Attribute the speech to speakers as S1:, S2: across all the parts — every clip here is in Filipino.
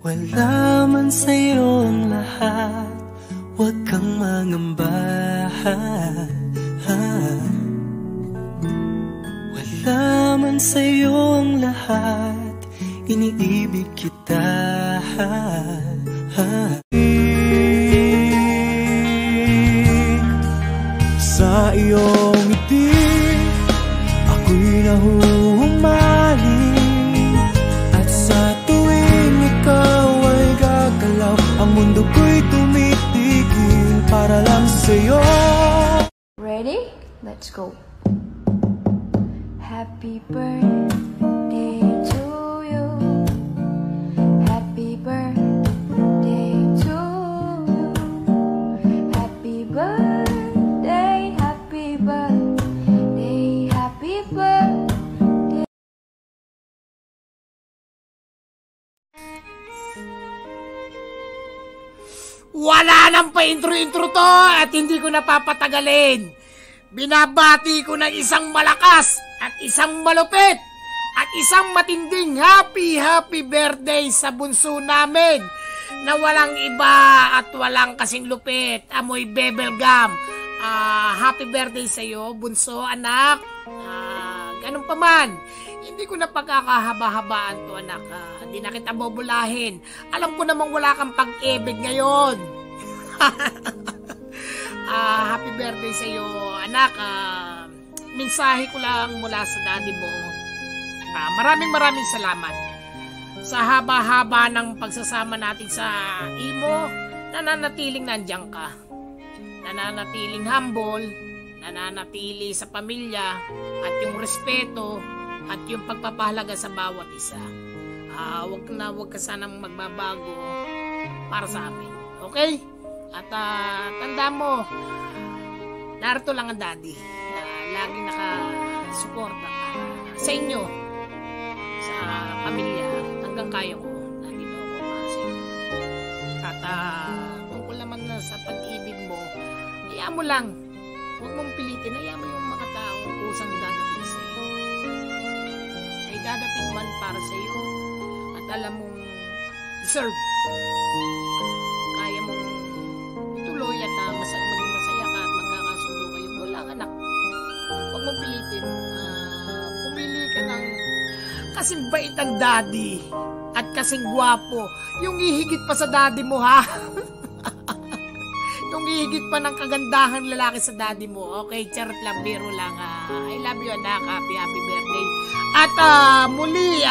S1: Wala man sa'yo ang lahat, huwag kang mangamba. Wala man sa'yo ang lahat, iniibig kita. Sa iyong ngiti, ako'y nahuhumaling. At sa tuwing ikaw ay gagalaw, ang mundo ko'y tumitigil para lang sa'yo.
S2: Ready? Let's go. Happy birthday to you. Happy birthday to you. Happy birthday, happy birthday, happy birthday.
S3: Wala nang pa-intro-intro to at hindi ko napapatagalin. Binabati ko ng isang malakas at isang malupit at isang matinding happy birthday sa bunso namin na walang iba at walang kasing lupit. Amoy bebel gum. Happy birthday sa iyo, bunso, anak. Ganun pa man, hindi ko na pagkakahaba-habaan to, anak. Hindi na kita bobulahin. Alam ko namang wala kang pag-ibig ngayon. Happy birthday sa iyo, anak. Mensahe ko lang mula sa daddy mo. Maraming salamat sa haba-haba ng pagsasama natin sa imo. Nananatiling nandiyan ka. Nananatiling humble, nananatili sa pamilya at yung respeto at yung pagpapahalaga sa bawat isa. Wag ka sanang magbabago para sa amin. Okay? At tanda mo, narito lang ang daddy na laging nakasuporta sa inyo, sa pamilya, hanggang kaya ko. Nandito ako para sa inyo. At tungkol naman na sa pag-ibig mo, hayaan mo lang. Huwag mong pilitin. Hayaan mo yung mga taong kusang dadating sa iyo. Ay dadating man para sa iyo at alam mong deserve. Kaya mong ituloy at maging masaya ka at magkakasundo kayo. Wala, anak. Huwag mong pilitin. Pumili ka ng kasing bait ang daddy at kasing gwapo. Yung ihigit pa sa daddy mo, ha? Yung ihigit pa ng kagandahan lalaki sa daddy mo. Okay, charot lang, biro lang. I love you, anak. Happy birthday. At muli,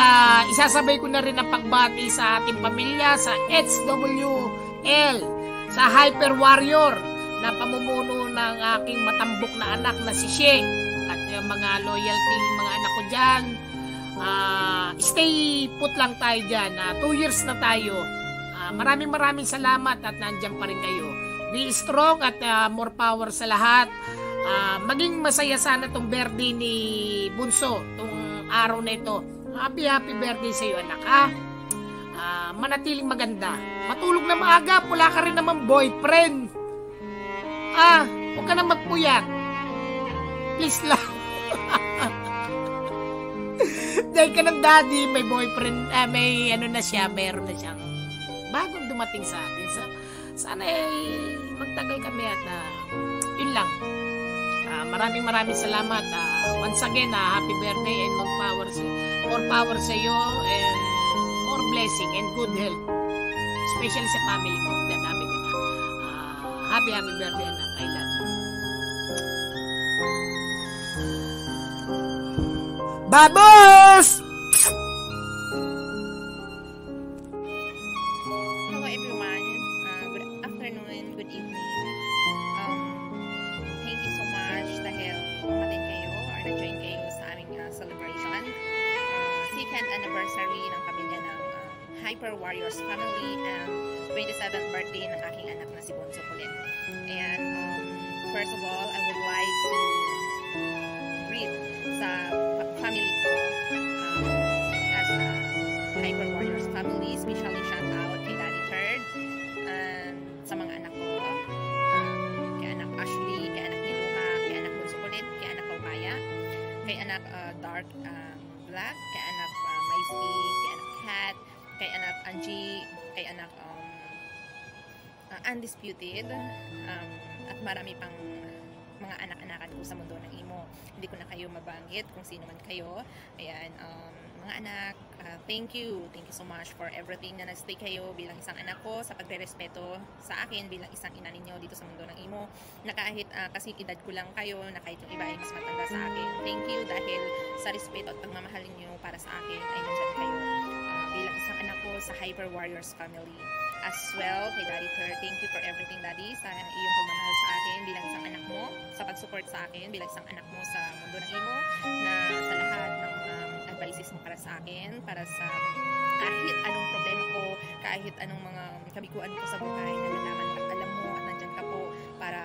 S3: isasabay ko na rin ang pagbati sa ating pamilya, sa HWL, sa Hyper Warrior, na pamumuno ng aking matambok na anak na si She. At yung mga loyalty, mga anak ko dyan, stay put lang tayo dyan. 2 years na tayo. Maraming salamat at nandyan pa rin kayo. Be strong at more power sa lahat. Maging masaya sana tong birthday ni Bunso, tong araw na ito. Happy birthday sa iyo, anak, ha? Manatiling maganda. Matulog na maaga, wala ka rin naman boyfriend. Huwag ka na magpuyat. Please lang. Dahil ka ng daddy, may boyfriend, may ano na siya, meron na siyang bagong dumating sa atin. Sana magtagal kami at yun lang. Maraming salamat. Once again, happy birthday and more power sa iyo and more blessing and good health. Especially sa family mo. Dadami ko na. Happy birthday, anak. I love you. Babos!
S4: Hello everyone. Good afternoon, good evening. Thank you so much dahil umatin kayo or na-join kayo sa aming celebration. Second anniversary ng pamilya ng Hyper Warriors family and 27th birthday ng aking anak na si Bunso Kulit. And first of all, I would like to greet sa family ko as a Hyper Warriors family, especially shout out kay Daddy Third, sa mga anak ko, kay anak Ashley, kay anak Niluha, kay anak Bunso Kulit, kay anak Paubaya, kay anak Dark Black, kay anak Maisy, kay anak Kat, kay anak Angie kay anak undisputed, at marami pang mga anak-anakan ko sa mundo ng imo. Hindi ko na kayo mabanggit kung sino man kayo. Ayan, mga anak, thank you so much for everything na nag-stay kayo bilang isang anak ko, sa pagre-respeto sa akin bilang isang ina ninyo dito sa mundo ng imo, na kahit kasing edad ko lang kayo, na kahit yung iba ay mas matanda sa akin. Thank you dahil sa respeto at pagmamahal niyo para sa akin ay nandyan kayo bilang isang anak ko sa Hyper Warriors family. As well, kay Daddy Thur, thank you for everything, Daddy, sa iyong pagmamahal sa akin bilang isang anak mo, sa pag-support sa akin bilang isang anak mo sa mundo ng imo, na sa lahat ng advices mo para sa akin, para sa kahit anong problema ko, kahit anong mga kabiguan ko sa buhay, nalalaman at alam mo at nandyan ka po para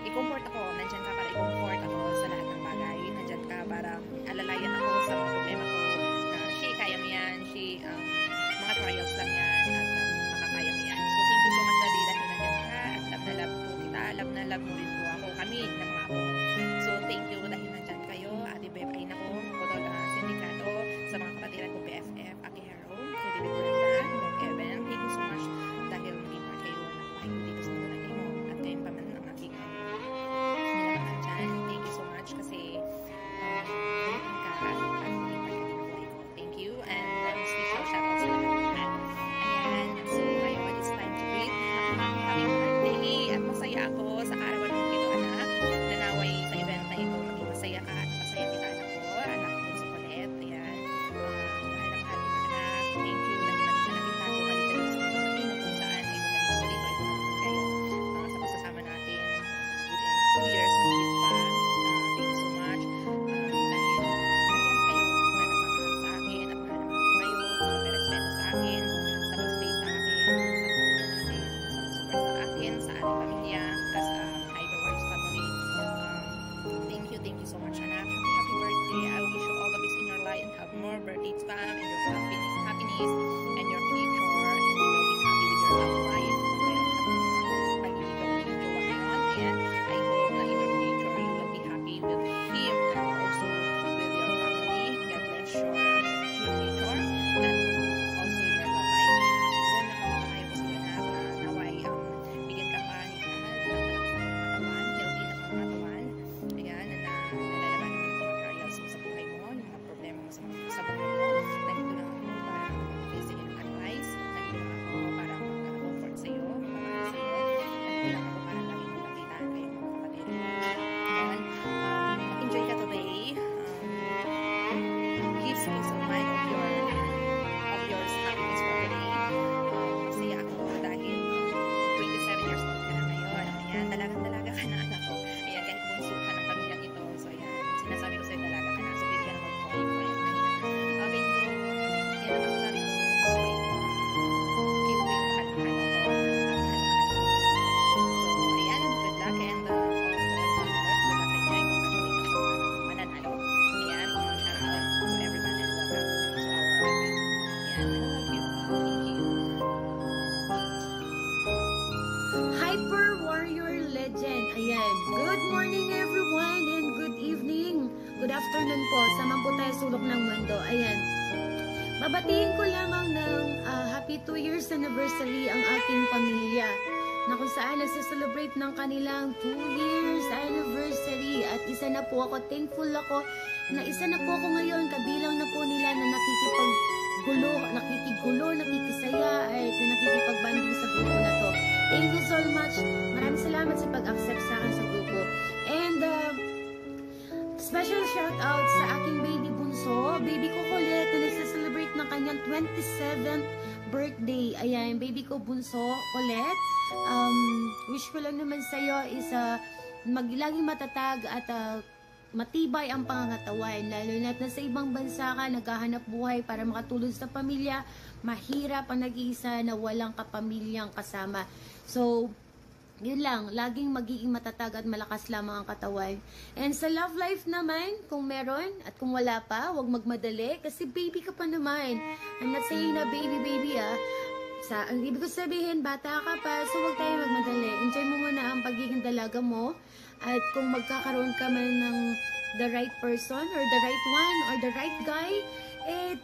S4: i-comfort ako, nandyan ka para i-comfort ako sa lahat ng bagay, nandyan ka para alalayan ako sa mga problema ko, na kaya mo yan, mga trials lang yan, at makakaya mo yan. So, thank you so much, Daddy, dahil nandyan ka, at love na love po kita, love na love mo rin po ako, kami, ng mga apo. So, thank you dahil nandyan kayo, Ate Beb, ay nako, Putol Sindikato, sa mga kapatiran ko, PFF, Aki Hero, kay David Brenda, Mong Evan, thank you so much dahil naging part kayo ng buhay ko dito sa mundo ng imo, at kayo pa man ang aking minamahal dyan. Thank you so much kasi naging ka at naging part ka din ng buhay ko. Thank you, and special shoutout sa lahat. Ayan, so ngayon it's time to greet. Happy birthday, at masaya ako sa arawan mo ito, anak, na naway sa event na ito maging masaya ka at masaya kita, anak ko sa Colette. Ayan, mahal na mahal kita, anak. Thank you dahil nandito na kita ko balikan sa mundo ng imo, kung saan ay bumalik ko dito ay bumalik kayo sa pagsasama natin within 2 years mahigit pa. Thank you so much dahil nandyan kayo na nagmamahal sa akin at mahal na mahal ko kayo, nagre-respeto sa akin, sa pag-stay sa akin, sa pamilya natin, sa pag-support sa akin, sa ating pamilya, as Hyper Warriors family. Thank you so much, anak. Happy birthday. I wish you all the best in your life and have more birthdays to come, and your happiness and your future, and you will be happy with your love life. Pag-ibig mo yung jowa ngayon, and I hope na in your future you will be happy with him and also with your family. God bless your future and also your love life. Then I was naway bigyan ka pa ni God ng malakas na katawan, healthy na katawan. Ayan, na nalalaman mo yung mga trials mo sa buhay mo, yung mga problema mo sa buhay mo. Nandito lang ako para magbigay sa iyo ng advice. Nandito lang ako para mag-comfort sa iyo, mamahal sa iyo. Nandito lang ako para laging magpagitaan kayo mga kapatid. Ayan, enjoy ka today. Give space of mind of yours happiness for today. Masaya ako dahil 27 years old ka na ngayon. Ayan, dalagang-dalaga ka na, anak ko. Ayan, kahit bunso ka ng pamilyang ito. So, ayan, sinasabi ko sa'yo, dalaga ka na. So, pwede ka na mag-boyfriend. Okay, so, yan ang masasabi ko. Okay, feel free, mahal ako. So, ayan, good luck, and to all followers, good luck kay Jai. Congratulations sa mananalo. Ayan, shout out to everyone, and welcome to our event. Ayan, I love you. Thank you.
S5: Hyper Warrior Legend. Ayan. Good morning everyone and good evening. Good afternoon po. Sama po tayo sulok ng mundo. Ayan. Babatiin ko lamang ng happy 2 years anniversary ang aking pamilya, na kung saan nasa-celebrate ng kanilang 2 years anniversary. At isa na po ako, thankful ako na isa na po ako ngayon, kabilang na po nila na nakikigulo, nakikisaya, at na nakikipagbanding sa grupo na to. Thank you so much. Maraming salamat sa pag-accept sa akin sa grupo. And special shout out sa aking baby bunso, baby ko Colette, na nagsa-celebrate ng kanyang 27th birthday. Ayan, baby ko bunso Colette. Wish ko lang naman sa'yo is laging matatag at matibay ang pangangatawan, lalo na't nasa ibang bansa ka, naghahanap buhay para makatulong sa pamilya. Mahirap ang nag-iisa na walang kapamilyang kasama. So, yun lang, laging magiging matatag at malakas lamang ang katawan. And sa love life naman, kung meron at kung wala pa, huwag magmadali kasi baby ka pa naman. I'm not saying na baby ang ibig ko sabihin, bata ka pa, so huwag tayo magmadali. Enjoy mo muna ang pagiging dalaga mo. At kung magkakaroon ka man ng the right person or the right one or the right guy,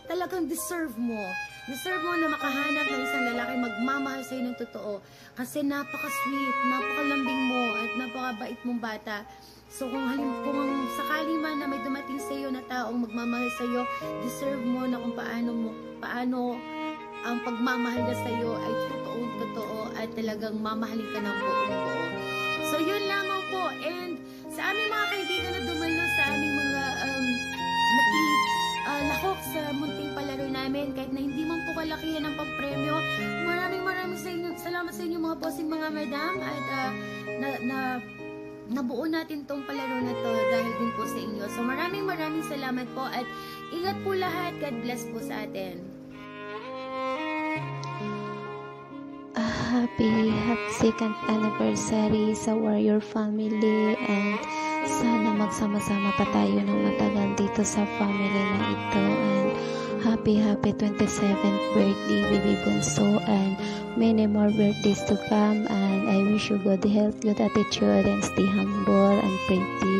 S5: talagang deserve mo. Deserve mo na makahanap ng isang lalaki magmamahal sa'yo ng totoo. Kasi napaka-sweet, napakalambing mo, at napakabait mong bata. So kung sakali man na may dumating sa'yo na taong magmamahal sa'yo, deserve mo na kung paano ang pagmamahal na sa'yo ay totoo at talagang mamahalin ka ng buong-buo. So yun lamang po. And sa aming mga kaibigan na dumalo sa aming mga lahok sa munting palaro namin, kahit na hindi man po kalakihan ng pampremyo, maraming salamat sa inyo mga bossing mga madam, at nabuo natin tong palaro na to dahil din po sa inyo. So maraming salamat po, at ingat po lahat. God bless po sa atin.
S6: Happy second anniversary sa Warrior Family, and sana magsama-sama pa tayo ng matagal dito sa family na ito. And happy 27th birthday, baby bunso, and many more birthdays to come. And I wish you good health, good attitude, and stay humble and pretty.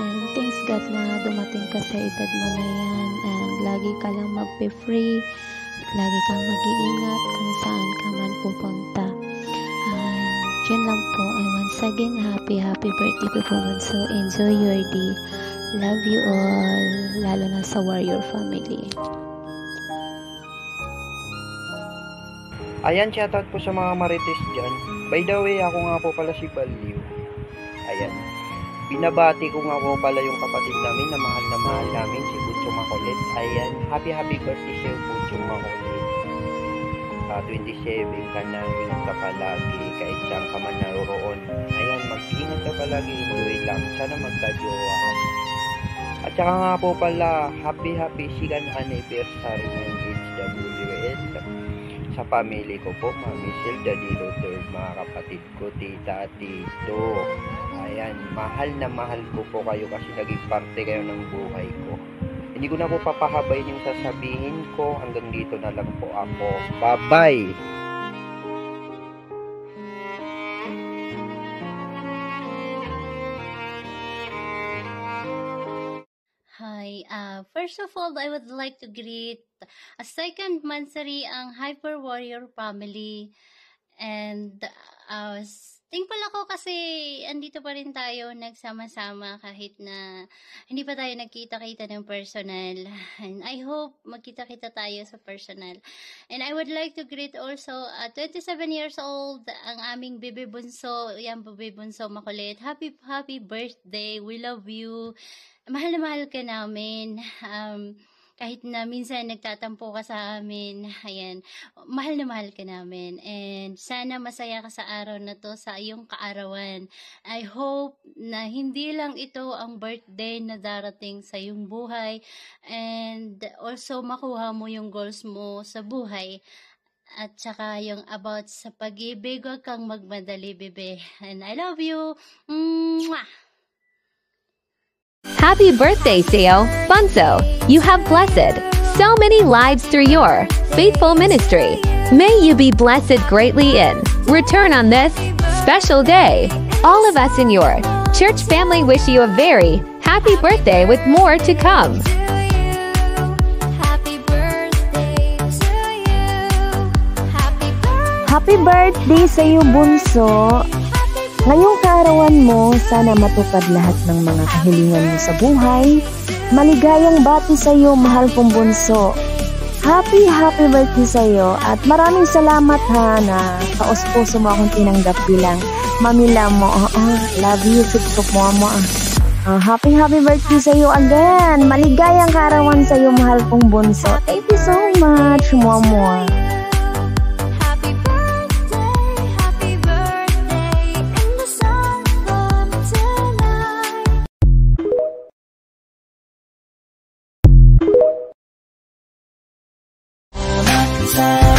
S6: And thanks God na dumating ka sa edad mo na yan, and lagi ka lang magpe-free, lagi kang mag-iingat kung saan ka man pupunta. Yun lang po. And once again, happy birthday po bunso. Enjoy your day. Love you all, lalo na sa Warrior Family.
S7: Ayan, shoutout po sa mga marites dyan. By the way, ako nga po pala si Baliw. Ayan. Binabati ko nga po pala yung kapatid namin na mahal namin, si Butchong Makulit. Ayan, happy birthday sa'yo, Butchong Makulit. 27 ka na, ingat ka palagi kahit saan ka man naroon. Ayan, mag-ingat ka palagi, enjoy lang. Sana magka-jowa. At saka nga po pala, happy second anniversary ng HWL. Sa family ko po, Mami Sil, Daddy Luther, mga kapatid ko, tita, tito. Ayan, mahal na mahal ko po kayo kasi naging parte kayo ng buhay ko. Hindi ko na po papahabayin yung sasabihin ko. Hanggang dito na lang po ako. Bye-bye!
S8: Hi, first of all, I would like to greet a second monthsary ang Hyper Warrior family. And thankful ako kasi andito pa rin tayo nagsama-sama kahit na hindi pa tayo nagkita-kita ng personal. And I hope magkita-kita tayo sa personal. And I would like to greet also 27 years old ang aming baby bunso. Yan, baby bunso Makulit. Happy birthday. We love you. Mahal na mahal ka namin. Kahit na minsan nagtatampo ka sa amin, ayan, mahal na mahal ka namin. And sana masaya ka sa araw na to, sa iyong kaarawan. I hope na hindi lang ito ang birthday na darating sa iyong buhay, and also makuha mo yung goals mo sa buhay. At saka yung about sa pag-ibig, huwag kang magmadali, bebe. And I love you. Mwah!
S9: Happy birthday, Theo Bunso. You have blessed so many lives through your faithful ministry. May you be blessed greatly in return on this special day. All of us in your church family wish you a very happy birthday with more to come.
S2: Happy birthday to you.
S10: Happy birthday sa iyo, Bunso. Ngayong kaarawan mo, sana matupad lahat ng mga kahilingan mo sa buhay. Maligayang bati sa iyo, mahal kong bunso. Happy birthday sa iyo, at maraming salamat ha na kaos-puso mo akong tinanggap bilang mamila mo. Love you, sipsop mo. Happy birthday sa iyo again. Maligayang kaarawan sa iyo, mahal kong bunso. Thank you so much, mo.
S1: Sa